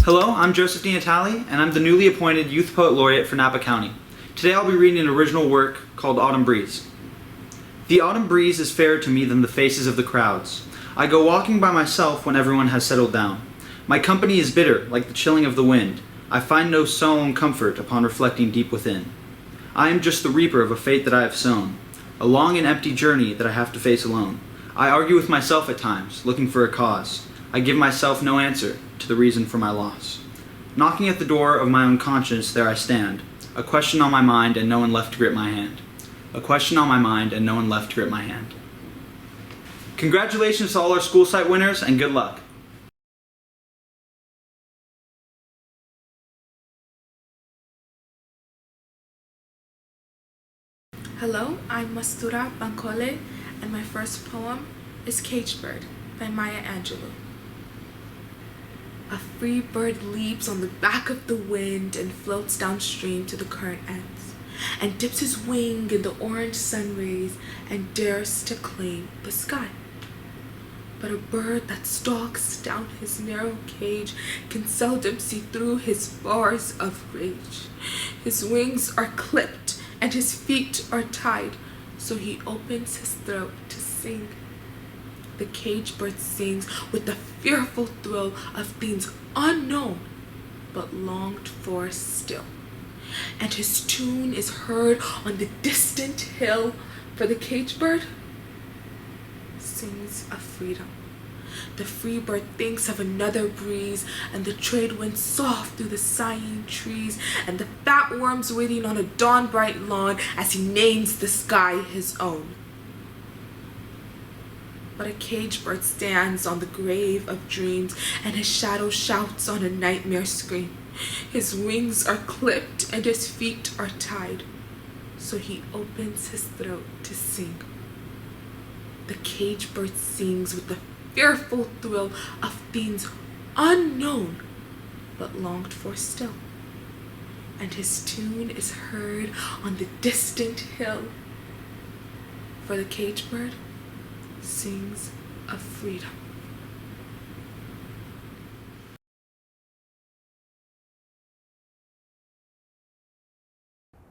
Hello, I'm Joseph DeNatale, and I'm the newly appointed Youth Poet Laureate for Napa County. Today I'll be reading an original work called Autumn Breeze. The autumn breeze is fairer to me than the faces of the crowds. I go walking by myself when everyone has settled down. My company is bitter, like the chilling of the wind. I find no solemn comfort upon reflecting deep within. I am just the reaper of a fate that I have sown, a long and empty journey that I have to face alone. I argue with myself at times, looking for a cause. I give myself no answer to the reason for my loss. Knocking at the door of my own conscience, there I stand, a question on my mind and no one left to grip my hand. A question on my mind and no one left to grip my hand. Congratulations to all our school site winners and good luck. Hello, I'm Mistura, Bankole, and my first poem is Caged Bird by Maya Angelou. A free bird leaps on the back of the wind and floats downstream to the current ends, and dips his wing in the orange sun rays and dares to claim the sky. But a bird that stalks down his narrow cage can seldom see through his bars of rage. His wings are clipped and his feet are tied, so he opens his throat to sing. The caged bird sings with the fearful thrill of things unknown but longed for still. And his tune is heard on the distant hill, for the caged bird sings of freedom. The free bird thinks of another breeze, and the trade wind soft through the sighing trees, and the fat worms waiting on a dawn-bright lawn as he names the sky his own. But a caged bird stands on the grave of dreams, and his shadow shouts on a nightmare scream. His wings are clipped and his feet are tied, so he opens his throat to sing. The caged bird sings with the fearful thrill of things unknown but longed for still, and his tune is heard on the distant hill, for the caged bird sings of freedom.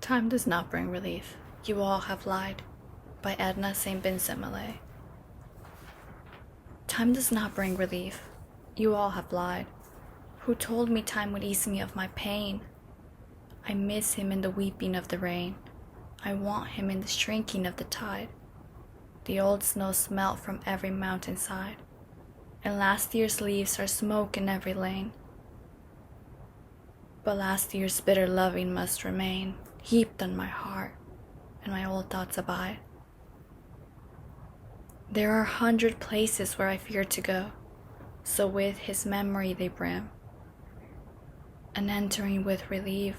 Time does not bring relief. You all have lied. By Edna St. Vincent Millay. Time does not bring relief. You all have lied. Who told me time would ease me of my pain? I miss him in the weeping of the rain. I want him in the shrinking of the tide. The old snows melt from every mountainside, and last year's leaves are smoke in every lane. But last year's bitter loving must remain, heaped on my heart, and my old thoughts abide. There are 100 places where I fear to go, so with his memory they brim. And entering with relief,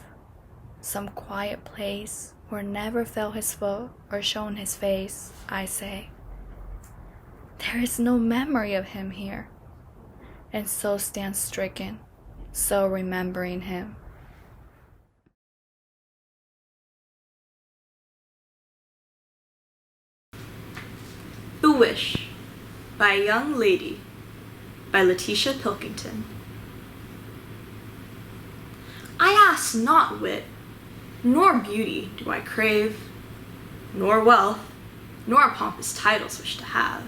some quiet place where never fell his foot or shone his face, I say, there is no memory of him here, and so stand stricken, so remembering him. The Wish by a Young Lady by Letitia Pilkington. I ask not wit, nor beauty do I crave, nor wealth, nor pompous titles wish to have.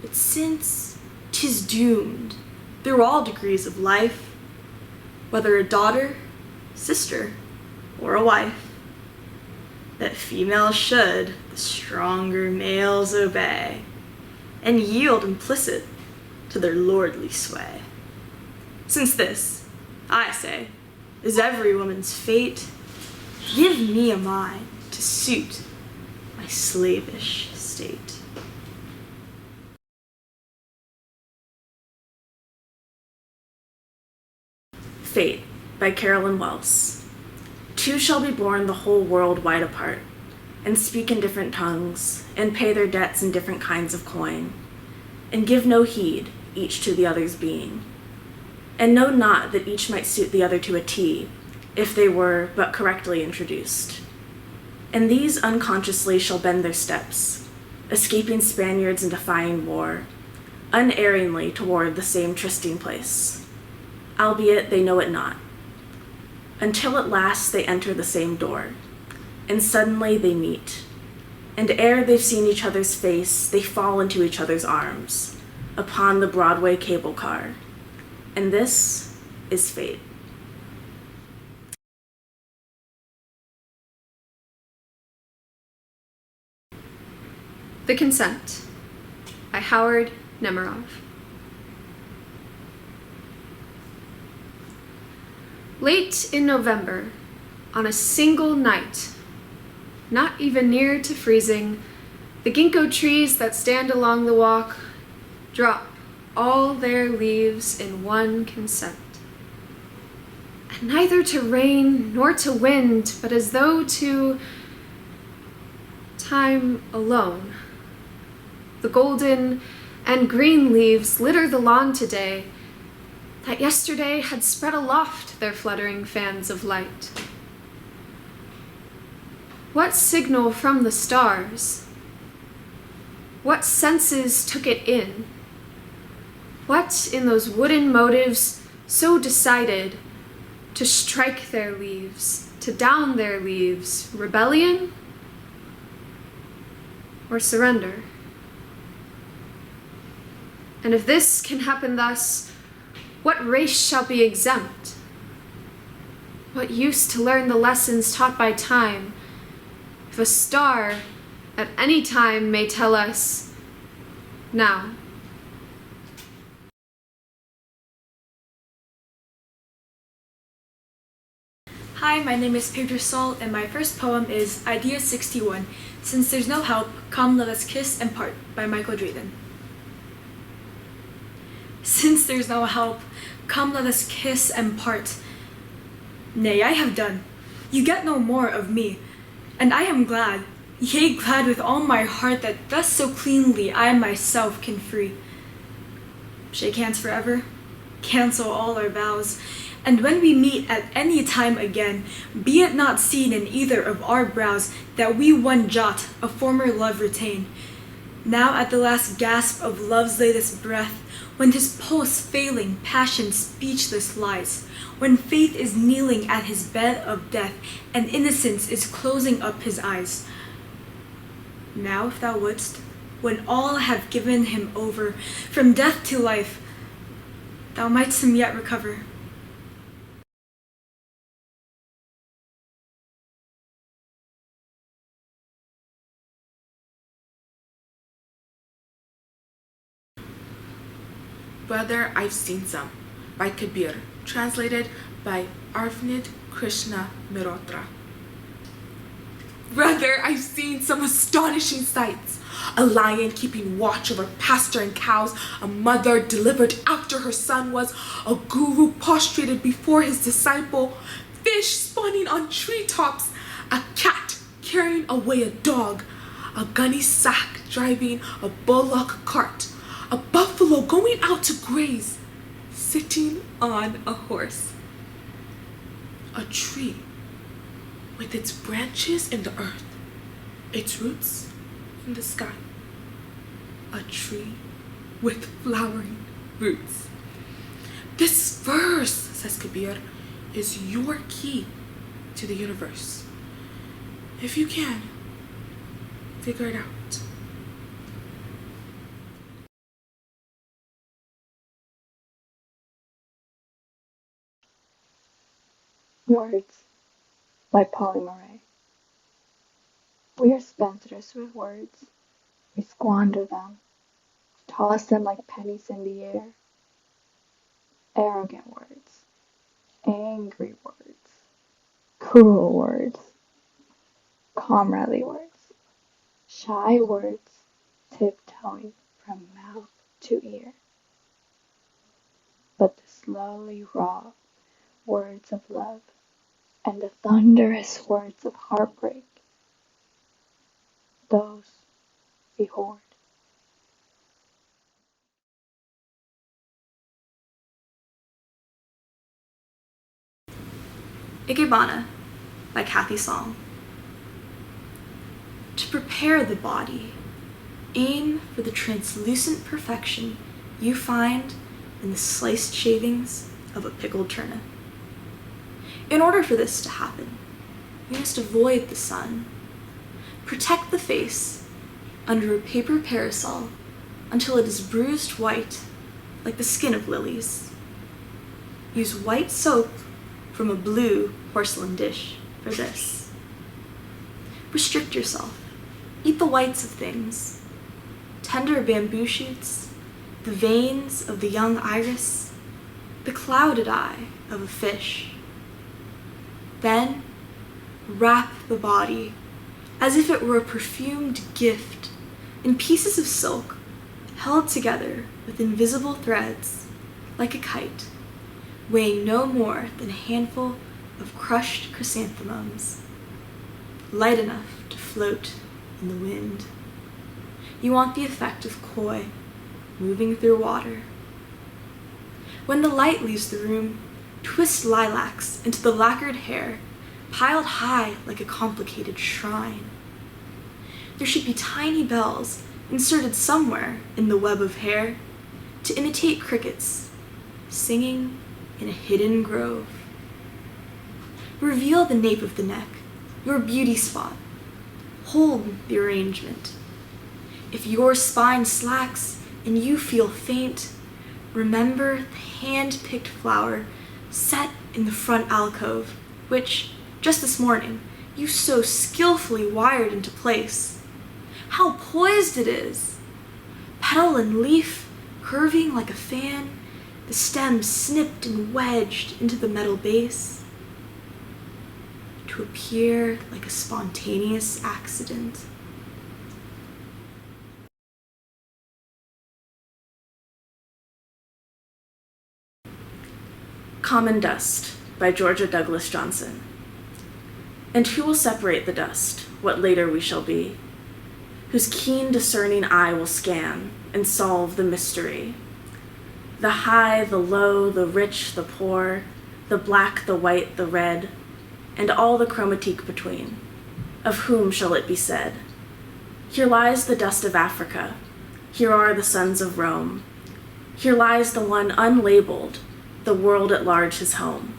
But since 'tis doomed through all degrees of life, whether a daughter, sister, or a wife, that females should the stronger males obey, and yield implicit to their lordly sway. Since this, I say, is every woman's fate, give me a mind to suit my slavish state. Fate by Carolyn Wells. Two shall be born the whole world wide apart, and speak in different tongues, and pay their debts in different kinds of coin, and give no heed each to the other's being, and know not that each might suit the other to a T, if they were but correctly introduced. And these unconsciously shall bend their steps, escaping Spaniards and defying war, unerringly toward the same trysting place. albeit they know it not. Until at last they enter the same door, and suddenly they meet. And ere they've seen each other's face, they fall into each other's arms, upon the Broadway cable car. And this is fate. The Consent by Howard Nemerov. Late in November, on a single night, not even near to freezing, the ginkgo trees that stand along the walk drop all their leaves in one consent. And neither to rain nor to wind, but as though to time alone. The golden and green leaves litter the lawn today, that yesterday had spread aloft their fluttering fans of light. What signal from the stars? What senses took it in? What in those wooden motives so decided to strike their leaves, to down their leaves, rebellion or surrender? And if this can happen thus, what race shall be exempt? What use to learn the lessons taught by time, if a star at any time may tell us, now? Hi, my name is Paige Rosal, and my first poem is Idea 61, Since There's No Help, Come Let Us Kiss and Part by Michael Drayden. Since there's no help, come let us kiss and part. Nay, I have done. You get no more of me, and I am glad, yea, glad with all my heart that thus so cleanly I myself can free. Shake hands forever, cancel all our vows, and when we meet at any time again, be it not seen in either of our brows that we one jot of former love retain. Now at the last gasp of love's latest breath, when his pulse failing, passion speechless lies, when faith is kneeling at his bed of death, and innocence is closing up his eyes. Now if thou wouldst, when all have given him over, from death to life, thou mightst him yet recover. Brother, I've Seen Some by Kabir, translated by Arvnid Krishna Mirotra. Brother, I've seen some astonishing sights. A lion keeping watch over pasture and cows, a mother delivered after her son was, a guru prostrated before his disciple, fish spawning on treetops, a cat carrying away a dog, a gunny sack driving a bullock cart, a buffalo going out to graze, sitting on a horse. A tree with its branches in the earth, its roots in the sky. A tree with flowering roots. This verse, says Kabir, is your key to the universe. If you can, figure it out. Words by Polly Murray. We are spendthrifts with words. We squander them, toss them like pennies in the air. Arrogant words, angry words, cruel words, comradely words, shy words, tiptoeing from mouth to ear. But the slowly raw words of love and the thunderous words of heartbreak, those we hoard. Ikebana by Kathy Song. To prepare the body, aim for the translucent perfection you find in the sliced shavings of a pickled turnip. In order for this to happen, you must avoid the sun. Protect the face under a paper parasol until it is bruised white, like the skin of lilies. Use white soap from a blue porcelain dish for this. Restrict yourself. Eat the whites of things. Tender bamboo shoots, the veins of the young iris, the clouded eye of a fish. Then, wrap the body as if it were a perfumed gift in pieces of silk held together with invisible threads, like a kite, weighing no more than a handful of crushed chrysanthemums, light enough to float in the wind. You want the effect of koi moving through water. When the light leaves the room, twist lilacs into the lacquered hair, piled high like a complicated shrine. There should be tiny bells inserted somewhere in the web of hair to imitate crickets singing in a hidden grove. Reveal the nape of the neck, your beauty spot. Hold the arrangement. If your spine slacks and you feel faint, remember the hand-picked flower set in the front alcove, which, just this morning, you so skillfully wired into place. How poised it is! Petal and leaf curving like a fan, the stem snipped and wedged into the metal base, to appear like a spontaneous accident. Common Dust by Georgia Douglas Johnson. And who will separate the dust, what later we shall be? Whose keen discerning eye will scan and solve the mystery? The high, the low, the rich, the poor, the black, the white, the red, and all the chromatique between. Of whom shall it be said? Here lies the dust of Africa. Here are the sons of Rome. Here lies the one unlabeled, the world at large his home.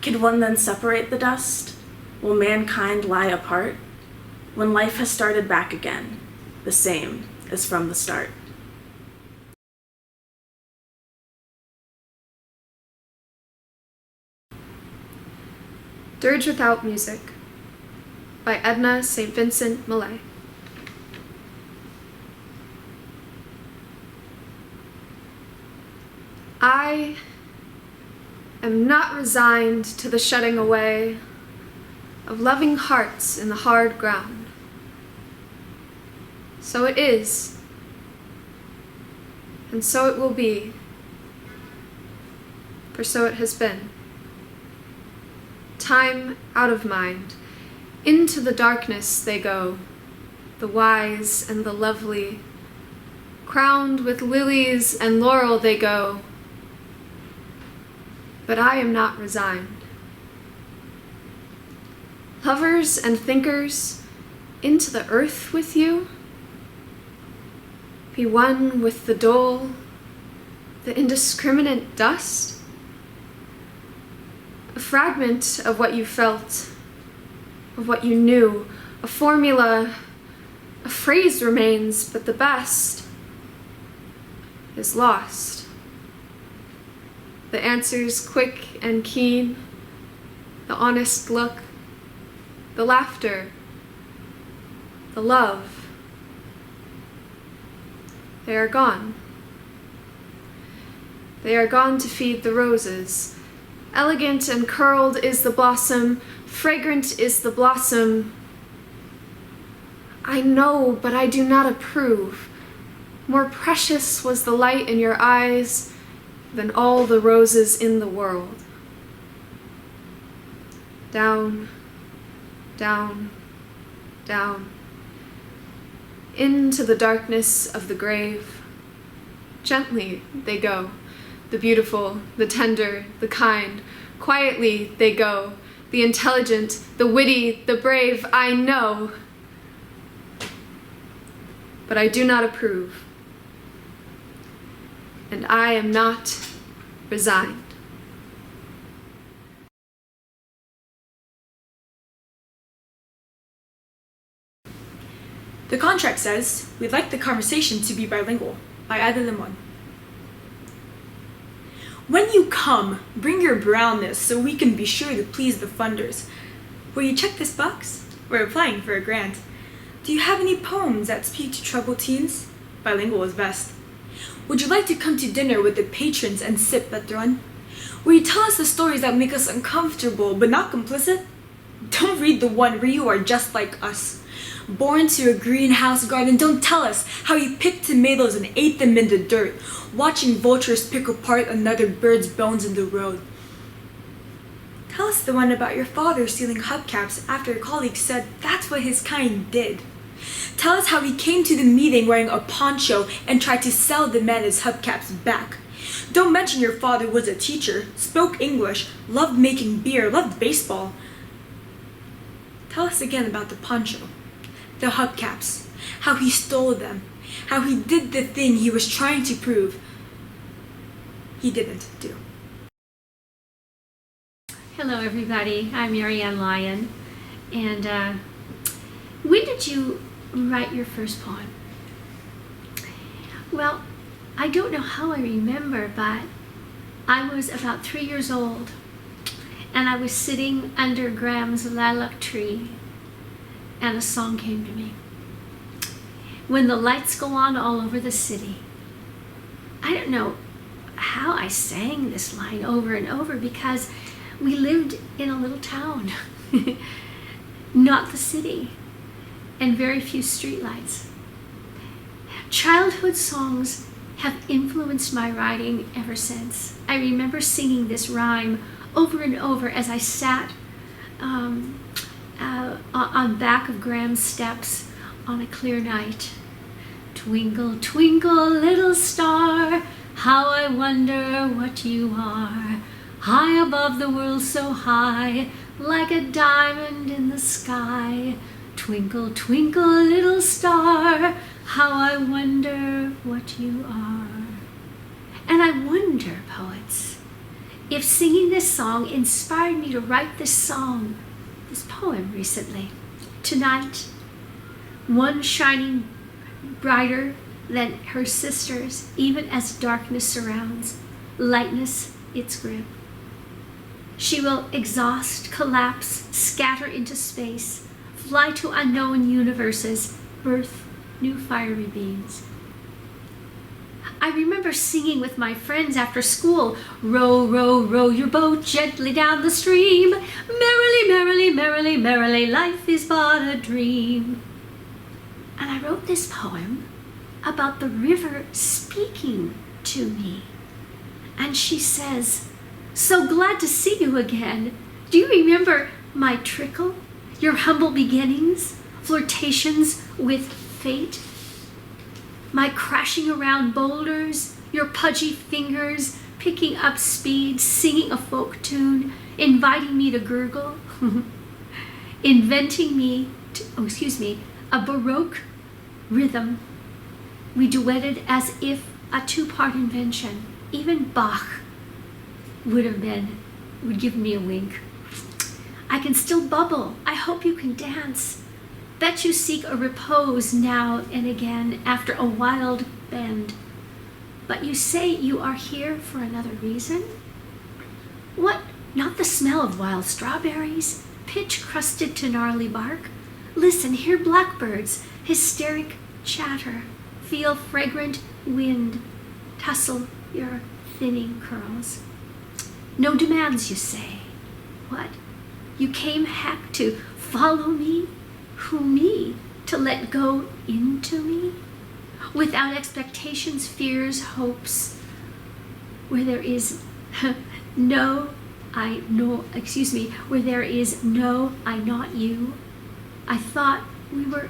Can one then separate the dust? Will mankind lie apart? When life has started back again, the same as from the start. Dirge Without Music by Edna St. Vincent Millay. I am not resigned to the shutting away of loving hearts in the hard ground. So it is, and so it will be, for so it has been. Time out of mind, into the darkness they go, the wise and the lovely, crowned with lilies and laurel they go, but I am not resigned. Lovers and thinkers, into the earth with you, be one with the dole, the indiscriminate dust, a fragment of what you felt, of what you knew, a formula, a phrase remains, but the best is lost. The answers quick and keen, the honest look, the laughter, the love, they are gone. They are gone to feed the roses. Elegant and curled is the blossom, fragrant is the blossom. I know, but I do not approve. More precious was the light in your eyes than all the roses in the world. Down, down, down, into the darkness of the grave. Gently they go, the beautiful, the tender, the kind. Quietly they go, the intelligent, the witty, the brave, I know. But I do not approve. And I am not resigned. chart says, we'd like the conversation to be bilingual. I added them on. When you come, bring your brownness so we can be sure to please the funders. Will you check this box? We're applying for a grant. Do you have any poems that speak to troubled teens? Bilingual is best. Would you like to come to dinner with the patrons and sip patron? Will you tell us the stories that make us uncomfortable but not complicit? Don't read the one where you are just like us. Born to a greenhouse garden, don't tell us how you picked tomatoes and ate them in the dirt, watching vultures pick apart another bird's bones in the road. Tell us the one about your father stealing hubcaps after a colleague said that's what his kind did. Tell us how he came to the meeting wearing a poncho and tried to sell the man his hubcaps back. Don't mention your father was a teacher, spoke English, loved making beer, loved baseball. Tell us again about the poncho, the hubcaps, how he stole them, how he did the thing he was trying to prove he didn't do. Hello everybody, I'm Marianne Lyon, and when did you write your first poem? Well, I don't know how I remember, but I was about 3 years old, and I was sitting under Graham's lilac tree, and a song came to me. When the lights go on all over the city. I don't know how I sang this line over and over because we lived in a little town, not the city, and very few streetlights. Childhood songs have influenced my writing ever since. I remember singing this rhyme over and over as I sat on back of Graham's steps on a clear night. Twinkle, twinkle, little star, how I wonder what you are. High above the world so high, like a diamond in the sky. Twinkle, twinkle, little star, how I wonder what you are. And I wonder, poets, if singing this song inspired me to write this poem recently. Tonight, one shining brighter than her sisters, even as darkness surrounds, lightness its grip. She will exhaust, collapse, scatter into space, fly to unknown universes, birth new fiery beings. I remember singing with my friends after school, row, row, row your boat gently down the stream. Merrily, merrily, merrily, merrily, life is but a dream. And I wrote this poem about the river speaking to me. And she says, so glad to see you again. Do you remember my trickle, your humble beginnings, flirtations with fate? My crashing around boulders, your pudgy fingers, picking up speed, singing a folk tune, inviting me to gurgle, inventing me, a Baroque rhythm. We duetted as if a two-part invention. Even Bach would give me a wink. I can still bubble. I hope you can dance. Bet you seek a repose now and again after a wild bend. But you say you are here for another reason? What, not the smell of wild strawberries, pitch crusted to gnarly bark? Listen, hear blackbirds, hysteric chatter, feel fragrant wind tussle your thinning curls. No demands, you say. What? You came hack to follow me? Who me? To let go into me? Without expectations, fears, hopes, where there is where there is no, I not you. I thought we were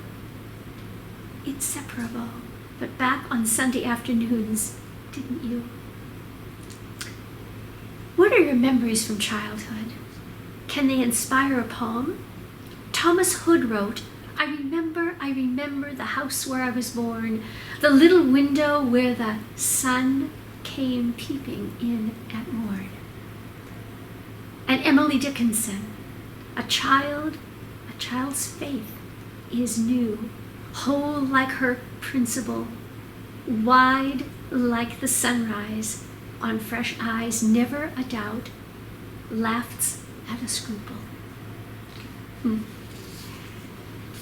inseparable, but back on Sunday afternoons, didn't you? What are your memories from childhood? Can they inspire a poem? Thomas Hood wrote, I remember the house where I was born, the little window where the sun came peeping in at morn. And Emily Dickinson, a child's faith is new, whole like her principle, wide like the sunrise, on fresh eyes, never a doubt, laughs at a scruple.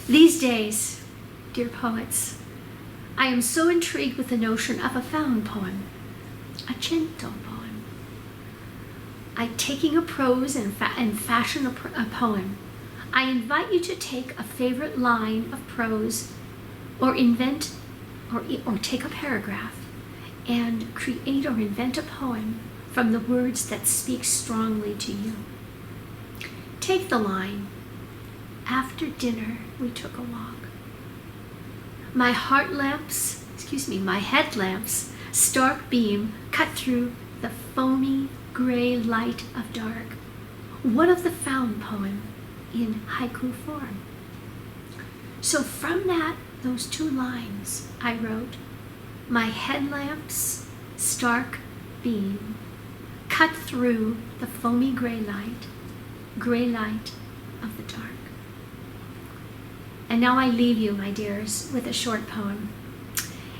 These days, dear poets, I am so intrigued with the notion of a found poem, a cento poem. Taking a prose and fashion a poem. I invite you to take a favorite line of prose, or invent, or take a paragraph, and create or invent a poem from the words that speak strongly to you. Take the line, after dinner we took a walk. My headlamps, stark beam cut through the foamy gray light of dark. What of the found poem in haiku form? So from those two lines, I wrote, my headlamps, stark beam, cut through the foamy gray light of the dark. And now I leave you, my dears, with a short poem.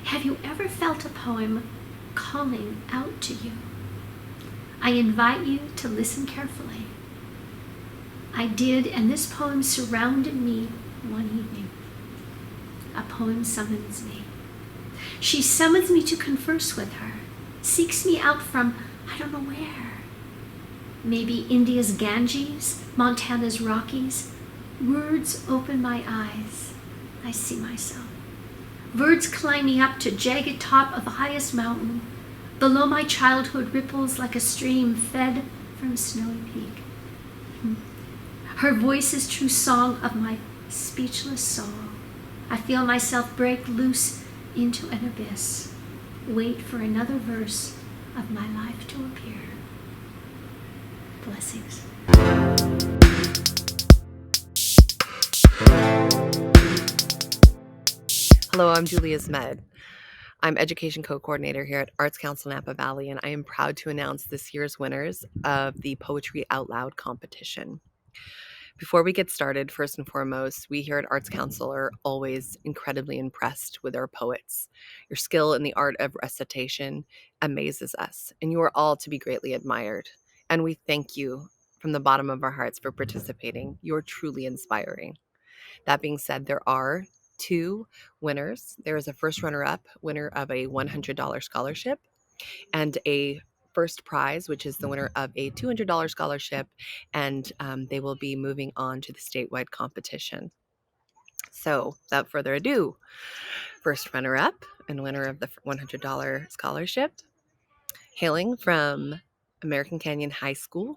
Have you ever felt a poem calling out to you? I invite you to listen carefully. I did, and this poem surrounded me one evening. A poem summons me. She summons me to converse with her, seeks me out from I don't know where. Maybe India's Ganges, Montana's Rockies. Words open my eyes. I see myself. Birds climbing up to jagged top of the highest mountain. Below my childhood ripples like a stream fed from snowy peak. Her voice is true song of my speechless soul. I feel myself break loose into an abyss. Wait for another verse of my life to appear. Blessings. Hello, I'm Julia Zmed. I'm Education Co-Coordinator here at Arts Council Napa Valley, and I am proud to announce this year's winners of the Poetry Out Loud competition. Before we get started, first and foremost, we here at Arts Council are always incredibly impressed with our poets. Your skill in the art of recitation amazes us, and you are all to be greatly admired. And we thank you from the bottom of our hearts for participating. You are truly inspiring. That being said, there are two winners. There is a first runner-up, winner of a $100 scholarship, and a first prize, which is the winner of a $200 scholarship, and they will be moving on to the statewide competition. So without further ado, first runner-up and winner of the $100 scholarship, hailing from American Canyon High School,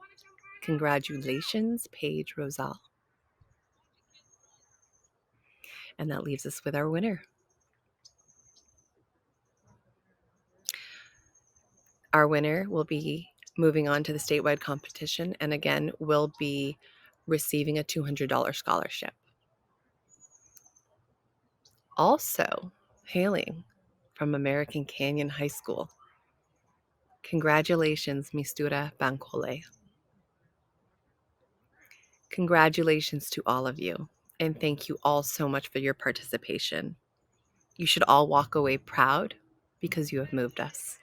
congratulations, Paige Rosal. And that leaves us with our winner. Our winner will be moving on to the statewide competition, and again, will be receiving a $200 scholarship. Also, hailing from American Canyon High School, congratulations, Mistura, Bankole. Congratulations to all of you, and thank you all so much for your participation. You should all walk away proud because you have moved us.